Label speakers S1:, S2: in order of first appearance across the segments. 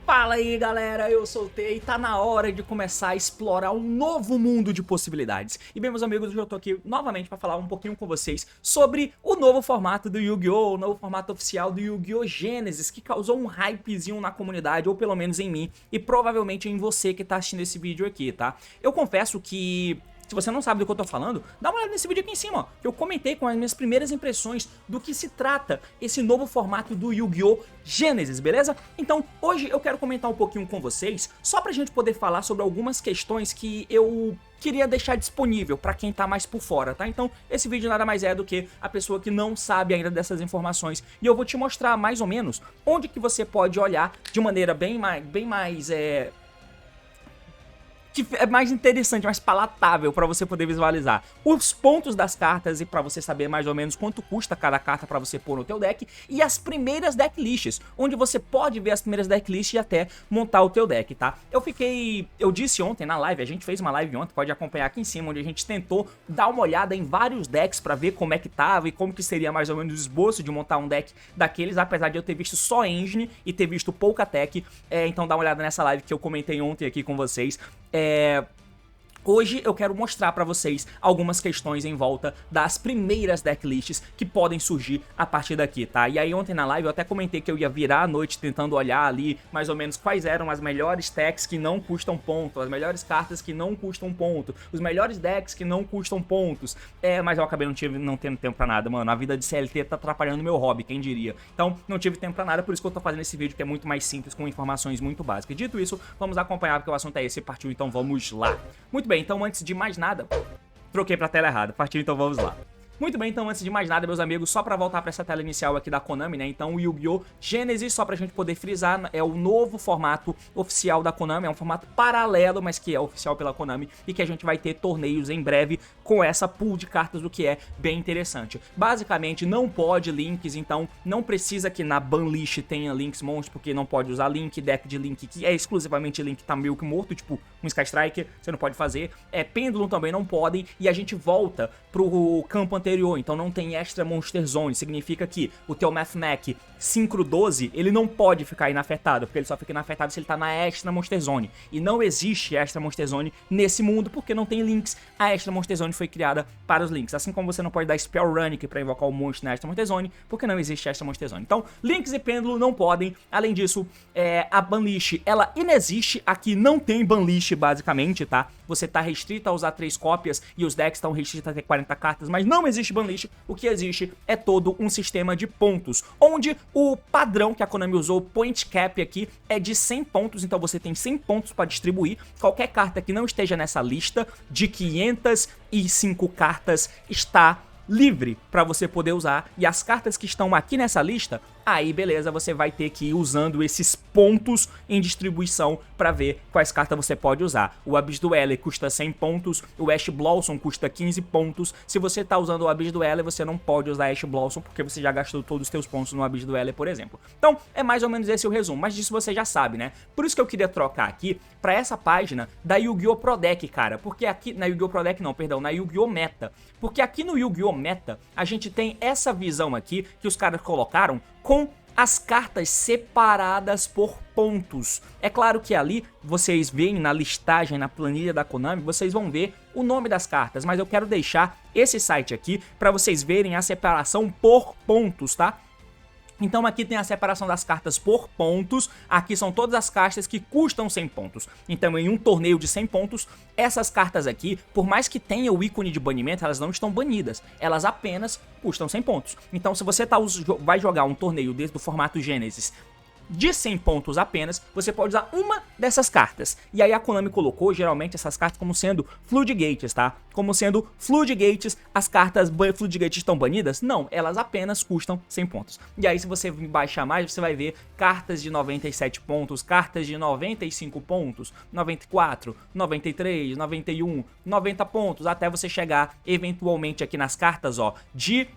S1: Fala aí galera, eu sou o T e tá na hora de começar a explorar um novo mundo de possibilidades. E bem meus amigos, hoje eu tô aqui novamente pra falar um pouquinho com vocês sobre o novo formato do Yu-Gi-Oh!, o novo formato oficial do Yu-Gi-Oh! Genesis, que causou um hypezinho na comunidade, ou pelo menos em mim, e provavelmente em você que tá assistindo esse vídeo aqui, tá? Eu confesso que... se você não sabe do que eu tô falando, dá uma olhada nesse vídeo aqui em cima, ó, que eu comentei com as minhas primeiras impressões do que se trata esse novo formato do Yu-Gi-Oh! Genesis, beleza? Então, hoje eu quero comentar um pouquinho com vocês, só pra gente poder falar sobre algumas questões que eu queria deixar disponível pra quem tá mais por fora, tá? Então, esse vídeo nada mais é do que a pessoa que não sabe ainda dessas informações, e eu vou te mostrar mais ou menos onde que você pode olhar de maneira bem mais que é mais interessante, mais palatável pra você poder visualizar os pontos das cartas e pra você saber mais ou menos quanto custa cada carta pra você pôr no teu deck, e as primeiras decklists, onde você pode ver as primeiras decklists e até montar o teu deck, tá? Eu disse ontem na live, a gente fez uma live ontem, pode acompanhar aqui em cima, onde a gente tentou dar uma olhada em vários decks pra ver como é que tava e como que seria mais ou menos o esboço de montar um deck daqueles, apesar de eu ter visto só Engine e ter visto pouca tech, então dá uma olhada nessa live que eu comentei ontem aqui com vocês. Hoje eu quero mostrar pra vocês algumas questões em volta das primeiras decklists que podem surgir a partir daqui, tá? E aí ontem na live eu até comentei que eu ia virar a noite tentando olhar ali mais ou menos quais eram as melhores decks que não custam ponto, as melhores cartas que não custam ponto, os melhores decks que não custam pontos. Mas eu acabei não tendo tempo pra nada, mano. A vida de CLT tá atrapalhando meu hobby, quem diria. Então não tive tempo pra nada, por isso que eu tô fazendo esse vídeo que é muito mais simples, com informações muito básicas. Dito isso, vamos acompanhar porque o assunto é esse, partiu, então vamos lá. Muito bem, então antes de mais nada, troquei pra tela errada, partiu, então vamos lá. Muito bem, então antes de mais nada, meus amigos, só pra voltar pra essa tela inicial aqui da Konami, né, então o Yu-Gi-Oh! Genesis, só pra gente poder frisar, é o novo formato oficial da Konami, é um formato paralelo, mas que é oficial pela Konami, e que a gente vai ter torneios em breve com essa pool de cartas, o que é bem interessante. Basicamente, não pode links, então não precisa que na banlist tenha links monstros, porque não pode usar link, deck de link que é exclusivamente link tá meio que morto, tipo um Sky Striker, você não pode fazer, Pêndulo também não podem, e a gente volta pro campo anterior, então não tem Extra Monster Zone, significa que o teu Mathmech Synchro 12, ele não pode ficar inafetado, porque ele só fica inafetado se ele tá na Extra Monster Zone, e não existe Extra Monster Zone nesse mundo, porque não tem links. A Extra Monster Zone foi criada para os links, assim como você não pode dar Spell Runic pra invocar o monstro na Extra Monster Zone, porque não existe Extra Monster Zone. Então, links e pêndulo não podem. Além disso, a banlist, ela inexiste, aqui não tem banlist basicamente, tá? Você tá restrito a usar 3 cópias e os decks estão restritos a ter 40 cartas, mas não existe banlist. O que existe é todo um sistema de pontos, onde o padrão que a Konami usou, o point cap aqui, é de 100 pontos, então você tem 100 pontos para distribuir. Qualquer carta que não esteja nessa lista de 505 cartas está livre para você poder usar, e as cartas que estão aqui nessa lista, aí beleza, você vai ter que ir usando esses pontos em distribuição para ver quais cartas você pode usar. O Abyss Dueler custa 100 pontos, o Ash Blossom custa 15 pontos. Se você tá usando o Abyss Dueler, você não pode usar Ash Blossom porque você já gastou todos os teus pontos no Abyss Dueler, por exemplo. Então, é mais ou menos esse o resumo, mas disso você já sabe, né? Por isso que eu queria trocar aqui para essa página da Yu-Gi-Oh! Pro Deck, cara, porque aqui, na Yu-Gi-Oh! Pro Deck não, perdão, na Yu-Gi-Oh! Meta, porque aqui no Yu-Gi-Oh! Meta, a gente tem essa visão aqui que os caras colocaram com as cartas separadas por pontos. É claro que ali vocês veem na listagem, na planilha da Konami, vocês vão ver o nome das cartas, mas eu quero deixar esse site aqui para vocês verem a separação por pontos, tá? Então aqui tem a separação das cartas por pontos, aqui são todas as cartas que custam 100 pontos. Então em um torneio de 100 pontos, essas cartas aqui, por mais que tenha o ícone de banimento, elas não estão banidas, elas apenas custam 100 pontos. Então se você vai jogar um torneio desde o formato Genesis de 100 pontos apenas, você pode usar uma dessas cartas. E aí a Konami colocou geralmente essas cartas como sendo Floodgates, tá? Como sendo Floodgates, as cartas Floodgates estão banidas? Não, elas apenas custam 100 pontos. E aí se você baixar mais, você vai ver cartas de 97 pontos, cartas de 95 pontos, 94, 93, 91, 90 pontos, até você chegar eventualmente aqui nas cartas, ó, de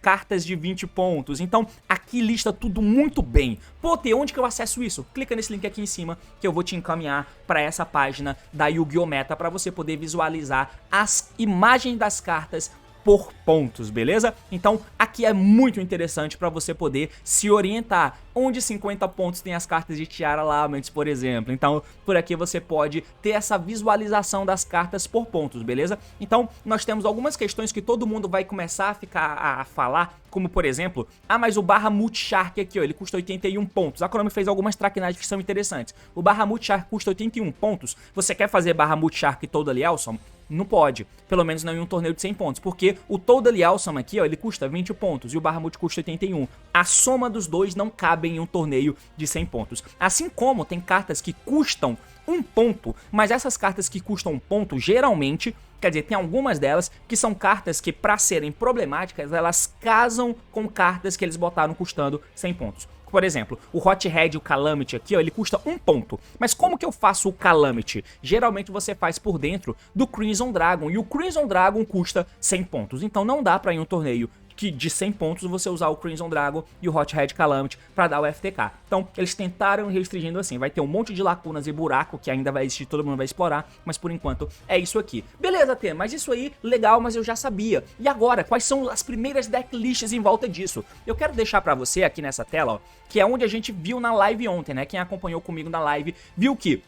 S1: cartas de 20 pontos. Então aqui lista tudo muito bem. Pô, onde que eu acesso isso? Clica nesse link aqui em cima que eu vou te encaminhar para essa página da Yu-Gi-Oh! Meta para você poder visualizar as imagens das cartas por pontos, beleza? Então aqui é muito interessante para você poder se orientar. Onde 50 pontos tem as cartas de Tiara Laments, por exemplo. Então por aqui você pode ter essa visualização das cartas por pontos, beleza? Então nós temos algumas questões que todo mundo vai começar a ficar a falar, como por exemplo, mas o Bahamut Shark aqui, ó, ele custa 81 pontos. A Konami fez algumas traquinagens que são interessantes. O Bahamut Shark custa 81 pontos. Você quer fazer Bahamut Shark Totally Awesome? Não pode, pelo menos não em um torneio de 100 pontos, porque o Totally Awesome aqui, ó, ele custa 20 pontos e o Bahamut custa 81. A soma dos dois não cabe em um torneio de 100 pontos. Assim como tem cartas que custam 1 ponto, mas essas cartas que custam 1 ponto, geralmente, quer dizer, tem algumas delas que são cartas que, pra serem problemáticas, elas casam com cartas que eles botaram custando 100 pontos. Por exemplo, o Hot Red, o Calamity aqui, ó, ele custa 1 ponto. Mas como que eu faço o Calamity? Geralmente você faz por dentro do Crimson Dragon, e o Crimson Dragon custa 100 pontos. Então não dá pra ir em um torneio que de 100 pontos você usar o Crimson Dragon e o Hot Red Calamity pra dar o FTK. Então eles tentaram restringindo assim, vai ter um monte de lacunas e buraco que ainda vai existir, todo mundo vai explorar, mas por enquanto é isso aqui. Beleza, T, mas isso aí, legal, mas eu já sabia. E agora, quais são as primeiras decklists em volta disso? Eu quero deixar pra você aqui nessa tela, ó, que é onde a gente viu na live ontem, né? Quem acompanhou comigo na live viu que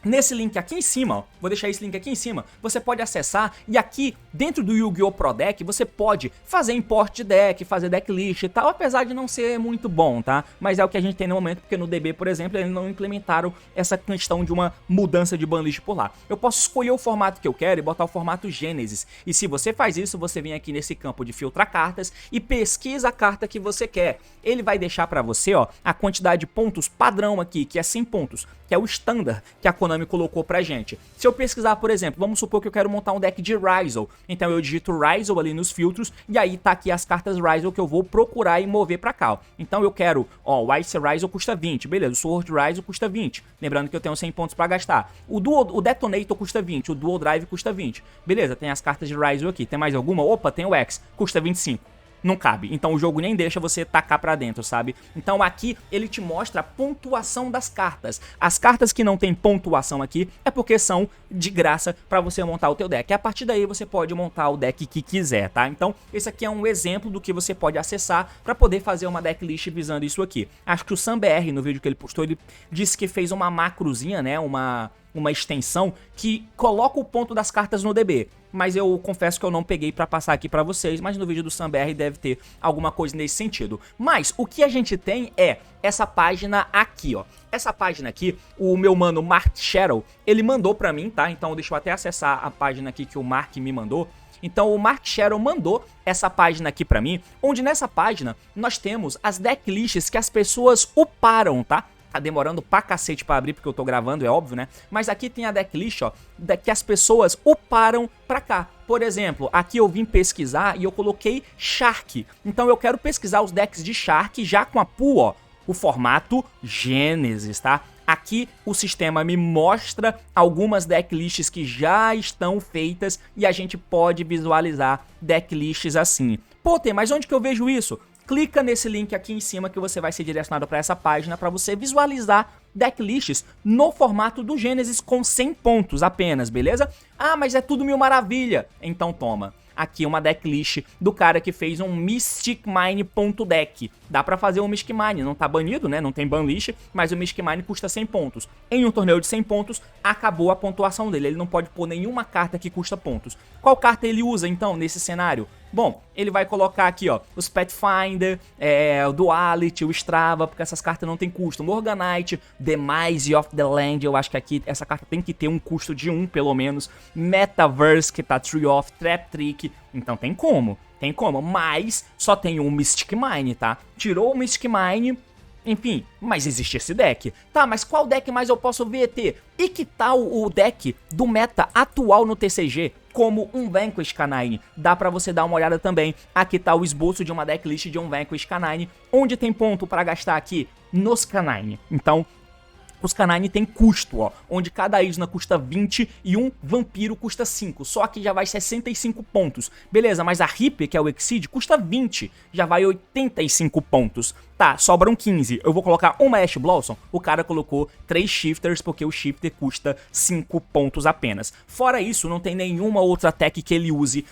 S1: nesse link aqui em cima, ó, vou deixar esse link aqui em cima, você pode acessar e aqui dentro do Yu-Gi-Oh! Pro Deck você pode fazer import de deck, fazer decklist e tal, apesar de não ser muito bom, tá? Mas é o que a gente tem no momento, porque no DB, por exemplo, eles não implementaram essa questão de uma mudança de banlist por lá. Eu posso escolher o formato que eu quero e botar o formato Gênesis, e se você faz isso, você vem aqui nesse campo de filtrar cartas e pesquisa a carta que você quer. Ele vai deixar pra você, ó, a quantidade de pontos padrão aqui, que é 100 pontos, que é o standard que a Konami colocou pra gente. Se eu pesquisar, por exemplo, vamos supor que eu quero montar um deck de Ryzel, então eu digito Ryzel ali nos filtros, e aí tá aqui as cartas Ryzel que eu vou procurar e mover pra cá, ó. Então eu quero, ó, o Ice Ryzel custa 20, beleza, o Sword Ryzel custa 20, lembrando que eu tenho 100 pontos pra gastar. O Detonator custa 20, o Dual Drive custa 20, beleza, tem as cartas de Ryzel aqui, tem mais alguma? Opa, tem o X, custa 25. Não cabe, então o jogo nem deixa você tacar pra dentro, sabe? Então aqui ele te mostra a pontuação das cartas. As cartas que não tem pontuação aqui é porque são de graça pra você montar o teu deck. E a partir daí você pode montar o deck que quiser, tá? Então esse aqui é um exemplo do que você pode acessar pra poder fazer uma decklist visando isso aqui. Acho que o SamBR, no vídeo que ele postou, ele disse que fez uma macrozinha, né? Uma extensão que coloca o ponto das cartas no DB. Mas eu confesso que eu não peguei pra passar aqui pra vocês, mas no vídeo do SamBR deve ter alguma coisa nesse sentido. Mas o que a gente tem é essa página aqui, ó. Essa página aqui, o meu mano Mark Sherrill, ele mandou pra mim, tá? Então deixa eu até acessar a página aqui que o Mark me mandou. Então o Mark Sherrill mandou essa página aqui pra mim, onde nessa página nós temos as decklists que as pessoas uparam, tá? Tá demorando pra cacete pra abrir porque eu tô gravando, é óbvio, né? Mas aqui tem a decklist, ó, que as pessoas uparam pra cá. Por exemplo, aqui eu vim pesquisar e eu coloquei Shark. Então eu quero pesquisar os decks de Shark já com a pool, ó, o formato Gênesis, tá? Aqui o sistema me mostra algumas decklists que já estão feitas e a gente pode visualizar decklists assim. Pô, mas onde que eu vejo isso? Clica nesse link aqui em cima que você vai ser direcionado para essa página para você visualizar decklists no formato do Gênesis com 100 pontos apenas, beleza? Ah, mas é tudo mil maravilha. Então toma. Aqui uma decklist do cara que fez um Mystic Mine.deck. Dá pra fazer um Mystic Mine, não tá banido, né? Não tem banlist, mas o Mystic Mine custa 100 pontos. Em um torneio de 100 pontos, acabou a pontuação dele. Ele não pode pôr nenhuma carta que custa pontos. Qual carta ele usa, então, nesse cenário? Bom, ele vai colocar aqui, ó, os Pathfinder, o Duality, o Strava, porque essas cartas não tem custo. Morganite, Demise of the Land, eu acho que aqui essa carta tem que ter um custo de 1, pelo menos. Metaverse, que tá Tree of, Trap Trick, então tem como, mas só tem um Mystic Mine, tá? Tirou o Mystic Mine, enfim, mas existe esse deck. Tá, mas qual deck mais eu posso ver, ET? E que tal o deck do meta atual no TCG? Como um Vanquish Canine. Dá pra você dar uma olhada também. Aqui tá o esboço de uma decklist de um Vanquish Canine, onde tem ponto pra gastar aqui nos Canine. Então, os Canine tem custo, ó, onde cada Isna custa 20 e um Vampiro custa 5, só que já vai 65 pontos. Beleza, mas a Reaper, que é o Exceed, custa 20, já vai 85 pontos. Tá, sobram 15, eu vou colocar uma Ash Blossom, o cara colocou 3 Shifters porque o Shifter custa 5 pontos apenas. Fora isso, não tem nenhuma outra tech que ele use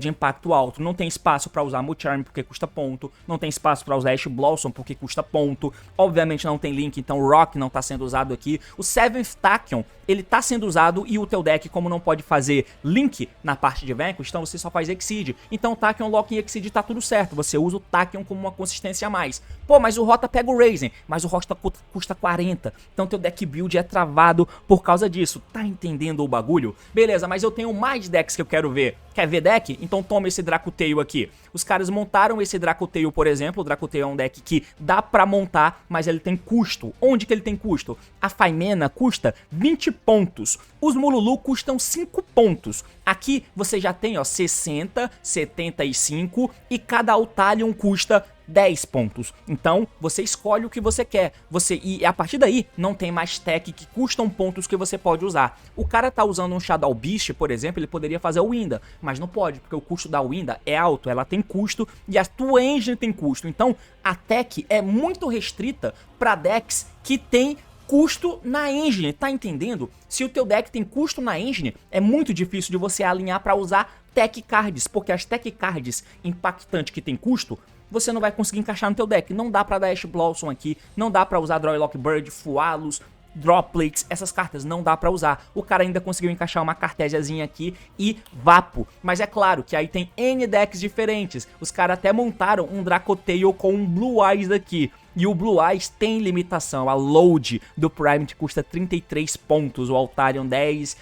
S1: de impacto alto, não tem espaço pra usar Moocharm porque custa ponto, não tem espaço pra usar Ash Blossom porque custa ponto, obviamente não tem Link, então Rock não tá sendo usado aqui. O 7th Tachyon, ele tá sendo usado e o teu deck, como não pode fazer Link na parte de Vanquish, então você só faz Exceed. Então Tachyon, Lock e Exceed tá tudo certo, você usa o Tachyon como uma consistência a mais. Pô, mas o Rota pega o Raizen, mas o Rota custa 40, então teu deck build é travado por causa disso. Tá entendendo o bagulho? Beleza, mas eu tenho mais decks que eu quero ver. Quer ver deck? Então toma esse Dracotail aqui. Os caras montaram esse Dracotail, por exemplo. O Dracotail é um deck que dá pra montar, mas ele tem custo. Onde que ele tem custo? A Faimena custa 20 pontos. Os Mululu custam 5 pontos. Aqui você já tem, ó, 60, 75 e cada Altalion custa 10 pontos. Então, você escolhe o que você quer. E a partir daí, não tem mais tech que custam pontos que você pode usar. O cara tá usando um Shadow Beast, por exemplo, ele poderia fazer o Winda, mas não pode, porque o custo da Winda é alto, ela tem custo e a tua engine tem custo. Então, a tech é muito restrita para decks que tem custo na engine, tá entendendo? Se o teu deck tem custo na engine, é muito difícil de você alinhar para usar tech cards, porque as tech cards impactantes que tem custo, você não vai conseguir encaixar no teu deck. Não dá pra dar Ash Blossom aqui, não dá pra usar Droylock Bird, Fualos, Droplets, essas cartas não dá pra usar. O cara ainda conseguiu encaixar uma Cartesiazinha aqui e Vapo. Mas é claro que aí tem N decks diferentes. Os caras até montaram um Dracotail com um Blue Eyes aqui. E o Blue Eyes tem limitação. A load do Primate custa 33 pontos, o Altarion 10...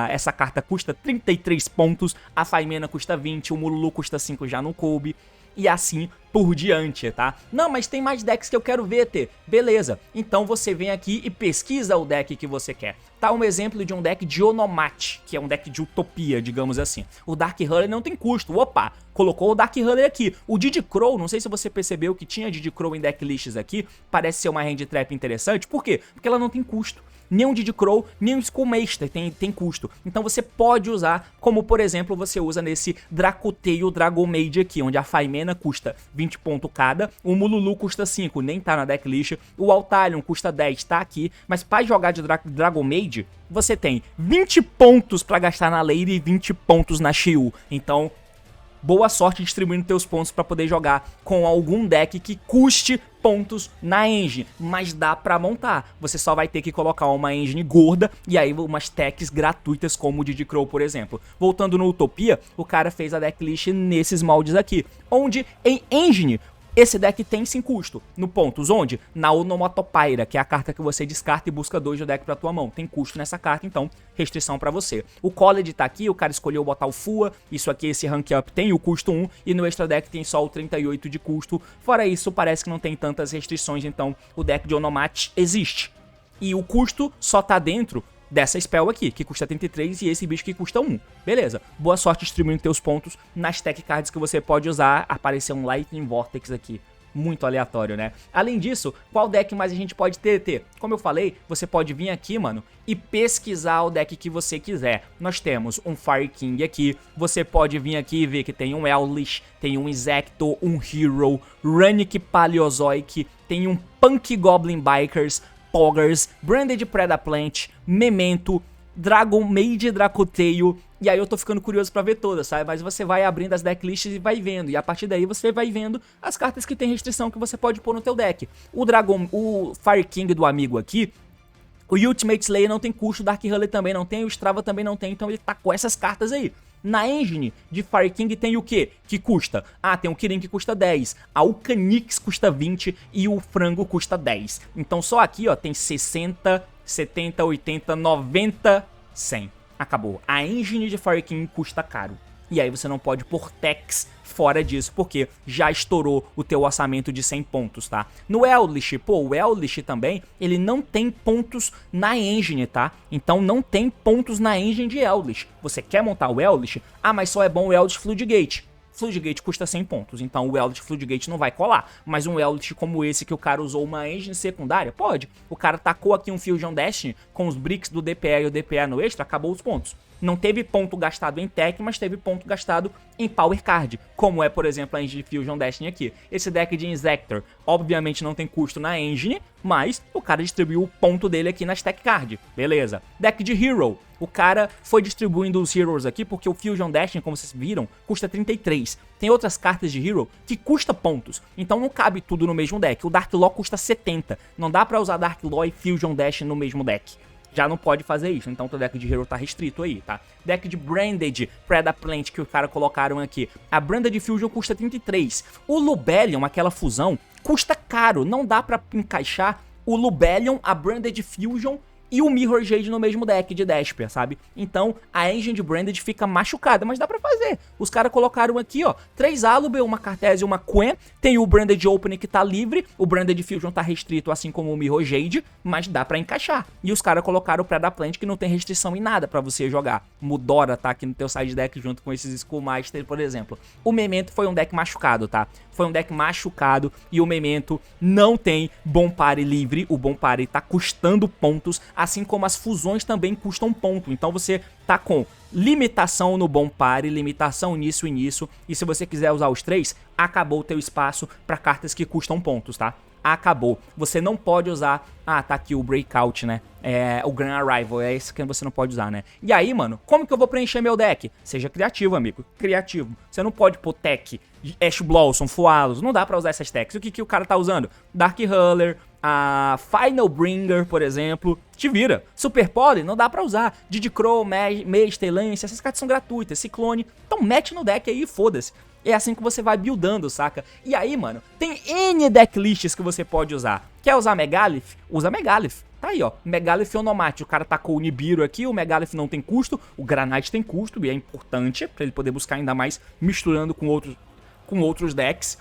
S1: essa carta custa 33 pontos, a Faimena custa 20, o Mululu custa 5 já no Kobe. E assim por diante, tá? Não, mas tem mais decks que eu quero ver, T. Beleza, então você vem aqui e pesquisa o deck que você quer. Tá um exemplo de um deck de Onomate, que é um deck de utopia, digamos assim. O Dark Hunter não tem custo, opa, colocou o Dark Hunter aqui. O Didi Crow, não sei se você percebeu que tinha Didi Crow em decklists aqui, parece ser uma hand trap interessante, por quê? Porque ela não tem custo. Nem o Didi Crow, nem o Skullmaster tem custo. Então você pode usar, como por exemplo você usa nesse Dracotail Dragon Maid aqui, onde a Faimena custa 20 pontos cada, o Mululu custa 5, nem tá na decklist, o Altalion custa 10, tá aqui, mas para jogar de Dragon Maid, você tem 20 pontos para gastar na Lady e 20 pontos na Shiu. Então, boa sorte distribuindo teus pontos para poder jogar com algum deck que custe pontos na engine, mas dá pra montar. Você só vai ter que colocar uma engine gorda e aí umas techs gratuitas como o Didi Crow, por exemplo. Voltando no Utopia, o cara fez a decklist nesses moldes aqui, onde em engine esse deck tem sem custo. No pontos onde? Na Onomatopoeira, que é a carta que você descarta e busca 2 do deck pra tua mão. Tem custo nessa carta, então restrição pra você. O College tá aqui, o cara escolheu botar o Fua. Isso aqui, esse Rank Up tem o custo 1 e no Extra Deck tem só o 38 de custo. Fora isso, parece que não tem tantas restrições, então o deck de Onomate existe. E o custo só tá dentro dessa spell aqui, que custa 33 e esse bicho que custa 1. Beleza, boa sorte distribuindo teus pontos nas tech cards que você pode usar. Apareceu um Lightning Vortex aqui, muito aleatório, né? Além disso, qual deck mais a gente pode ter? Como eu falei, você pode vir aqui, mano, e pesquisar o deck que você quiser. Nós temos um Fire King aqui, você pode vir aqui e ver que tem um Elvish, tem um Insecto, um Hero, Runic Paleozoic, tem um Punk Goblin Bikers, Poggers, Branded Predaplant, Memento, Dragon Maid Dracotail, e aí eu tô ficando curioso pra ver todas, sabe? Mas você vai abrindo as decklists e vai vendo, e a partir daí você vai vendo as cartas que tem restrição que você pode pôr no teu deck. O Fire King do amigo aqui, o Ultimate Slayer não tem custo, o Dark Hunter também não tem, o Strava também não tem, então ele tá com essas cartas aí. Na engine de Fire King tem o que? Que custa? Ah, tem o Kirin que custa 10, a Ucanix custa 20 e o Frango custa 10. Então só aqui, ó, tem 60, 70, 80, 90, 100. Acabou. A engine de Fire King custa caro. E aí você não pode pôr techs fora disso, porque já estourou o teu orçamento de 100 pontos, tá? No Eldritch, pô, o Eldritch também, ele não tem pontos na engine, tá? Então não tem pontos na engine de Eldritch. Você quer montar o Eldritch? Ah, mas só é bom o Eldritch Floodgate. Floodgate custa 100 pontos, então o Eldritch Floodgate não vai colar. Mas um Eldritch como esse que o cara usou uma engine secundária, pode. O cara tacou aqui um Fusion Destiny com os bricks do DPE e o DPE no extra, acabou os pontos. Não teve ponto gastado em tech, mas teve ponto gastado em power card, como é, por exemplo, a engine de Fusion Destiny aqui. Esse deck de Inzektor, obviamente não tem custo na engine, mas o cara distribuiu o ponto dele aqui nas tech card, beleza. Deck de Hero, o cara foi distribuindo os Heroes aqui porque o Fusion Destiny, como vocês viram, custa 33. Tem outras cartas de Hero que custa pontos, então não cabe tudo no mesmo deck. O Dark Law custa 70, não dá pra usar Dark Law e Fusion Destiny no mesmo deck. Já não pode fazer isso, então o deck de Hero tá restrito aí, tá? Deck de Branded Predaplant que os caras colocaram aqui. A Branded Fusion custa 33. O Lubellion, aquela fusão, custa caro. Não dá pra encaixar o Lubellion, a Branded Fusion e o Mirror Jade no mesmo deck de Desper, sabe? Então a engine de Branded fica machucada, mas dá pra fazer. Os caras colocaram aqui, ó, 3 Alubel, uma Cartesia e uma Quen. Tem o Branded Opening que tá livre, o Branded Fusion tá restrito, assim como o Mirror Jade, mas dá pra encaixar. E os caras colocaram o Predaplant que não tem restrição em nada pra você jogar. Mudora tá aqui no teu side deck junto com esses Schoolmaster, por exemplo. O Memento foi um deck machucado, tá? Foi um deck machucado e o Memento não tem bom pare livre. O bom pare tá custando pontos, assim como as fusões também custam ponto. Então você tá com limitação no bom pare, limitação nisso e nisso. E se você quiser usar os 3, acabou o teu espaço para cartas que custam pontos, tá? Acabou. Você não pode usar... Ah, tá aqui o Breakout, né? O Grand Arrival, é esse que você não pode usar, né? E aí, mano, como que eu vou preencher meu deck? Seja criativo, amigo. Criativo. Você não pode pôr tech, Ash Blossom, Fualos. Não dá pra usar essas techs. O que o cara tá usando? Dark Huller, a Final Bringer, por exemplo. Te vira. Super Poly, não dá pra usar. Didi Crow, Mage, Lance, essas cartas são gratuitas. Ciclone. Então mete no deck aí e foda-se. É assim que você vai buildando, saca? E aí, mano, tem N decklists que você pode usar. Quer usar Megalith? Usa Megalith. Tá aí, ó. Megalith Onomate. O cara tacou o Nibiru aqui, o Megalith não tem custo, o Granite tem custo, e é importante pra ele poder buscar ainda mais misturando com outros decks.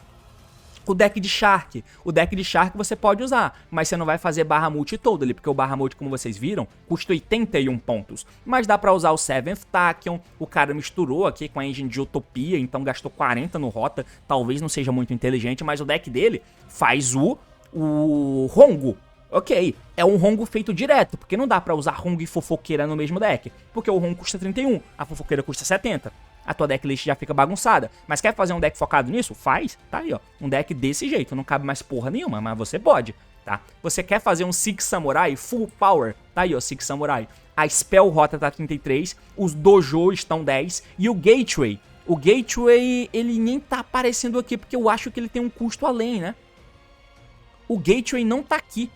S1: O deck de Shark. O deck de Shark você pode usar, mas você não vai fazer Bahamut todo ali, porque o Bahamut, como vocês viram, custa 81 pontos. Mas dá pra usar o Seventh Tachyon, o cara misturou aqui com a engine de Utopia, então gastou 40 no Rota, talvez não seja muito inteligente, mas o deck dele faz o Hongo. Ok, é um Hongo feito direto, porque não dá pra usar Hongo e Fofoqueira no mesmo deck, porque o Hongo custa 31, a Fofoqueira custa 70. A tua decklist já fica bagunçada. Mas quer fazer um deck focado nisso? Faz. Tá aí, ó. Um deck desse jeito. Não cabe mais porra nenhuma, mas você pode, tá? Você quer fazer um Six Samurai full power? Tá aí, ó, Six Samurai. A Spell Rota tá 33. Os Dojo estão 10. E o Gateway. O Gateway, ele nem tá aparecendo aqui, porque eu acho que ele tem um custo além, né? O Gateway não tá aqui.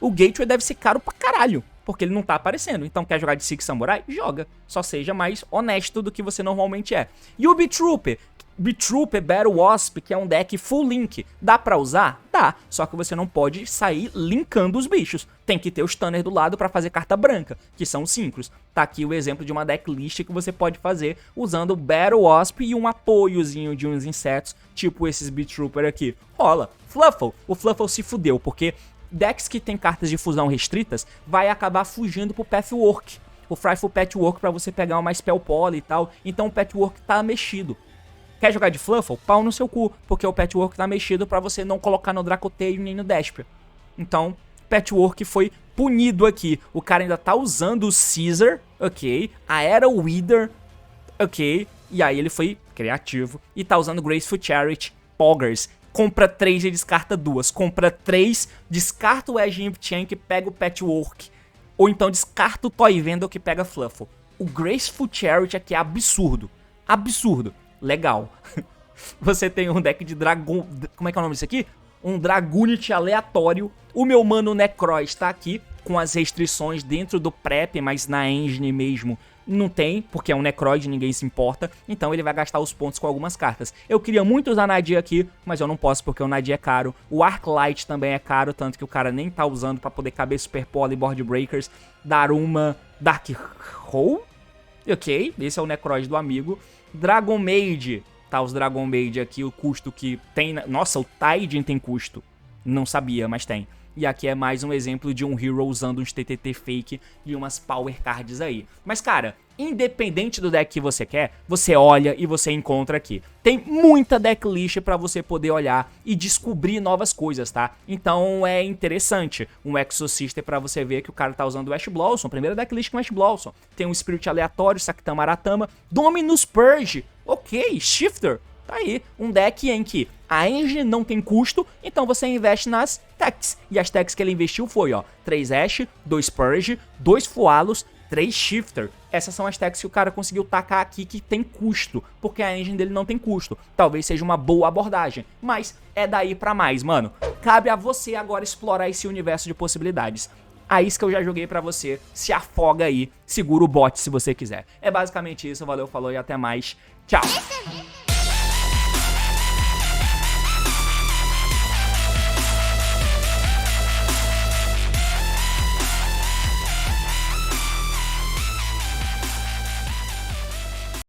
S1: O Gateway deve ser caro pra caralho, porque ele não tá aparecendo. Então quer jogar de Six Samurai? Joga. Só seja mais honesto do que você normalmente é. E o Beetrooper? Beetrooper Battle Wasp, que é um deck full link. Dá pra usar? Dá. Só que você não pode sair linkando os bichos. Tem que ter o Stunner do lado pra fazer carta branca, que são os Synchros. Tá aqui o exemplo de uma decklist que você pode fazer usando o Battle Wasp e um apoiozinho de uns insetos, tipo esses Beetrooper aqui. Rola. Fluffle. O Fluffle se fudeu, porque decks que tem cartas de fusão restritas vai acabar fugindo pro Patchwork. O Frightful Patchwork pra você pegar uma Spell Poly e tal. Então o Patchwork tá mexido. Quer jogar de Fluffle? Pau no seu cu, porque o Patchwork tá mexido pra você não colocar no Dracoteio nem no Desper. Então, Patchwork foi punido aqui. O cara ainda tá usando o Caesar, ok. A Era Wither, ok. E aí ele foi criativo e tá usando Graceful Chariot, Poggers. Compra 3 e descarta 2. Compra 3, descarta o Edge Imp Chain que pega o Patchwork. Ou então descarta o Toy Vendor que pega Fluffle. O Graceful Chariot aqui é absurdo. Absurdo. Legal. Você tem um deck de dragão... Como é que é o nome disso aqui? Um Dragunity aleatório. O meu mano Necroz tá aqui com as restrições dentro do prep, mas na engine mesmo não tem, porque é um Necroid, ninguém se importa. Então ele vai gastar os pontos com algumas cartas. Eu queria muito usar Nadir aqui, mas eu não posso porque o Nadir é caro. O Arclight também é caro, tanto que o cara nem tá usando pra poder caber Super Poly e Board Breakers. Daruma, Dark Hole, ok, esse é o Necroid do amigo. Dragon Maid, tá os Dragon Maid aqui, o custo que tem... Nossa, o Tidin tem custo. Não sabia, mas tem. E aqui é mais um exemplo de um hero usando uns TTT fake e umas power cards aí. Mas cara, independente do deck que você quer, você olha e você encontra aqui. Tem muita decklist pra você poder olhar e descobrir novas coisas, tá? Então é interessante um Exorcister pra você ver que o cara tá usando o Ash Blossom, primeira decklist com Ash Blossom. Tem um Spirit aleatório, Saktama Aratama, Dominus Purge, ok, Shifter. Tá aí, um deck em que a engine não tem custo, então você investe nas techs. E as techs que ele investiu foi, ó, 3 Ash, 2 Purge, 2 Fualos, 3 Shifter. Essas são as techs que o cara conseguiu tacar aqui que tem custo, porque a engine dele não tem custo. Talvez seja uma boa abordagem, mas é daí pra mais, mano. Cabe a você agora explorar esse universo de possibilidades. A isca eu já joguei pra você, se afoga aí, segura o bot se você quiser. É basicamente isso, valeu, falou e até mais. Tchau!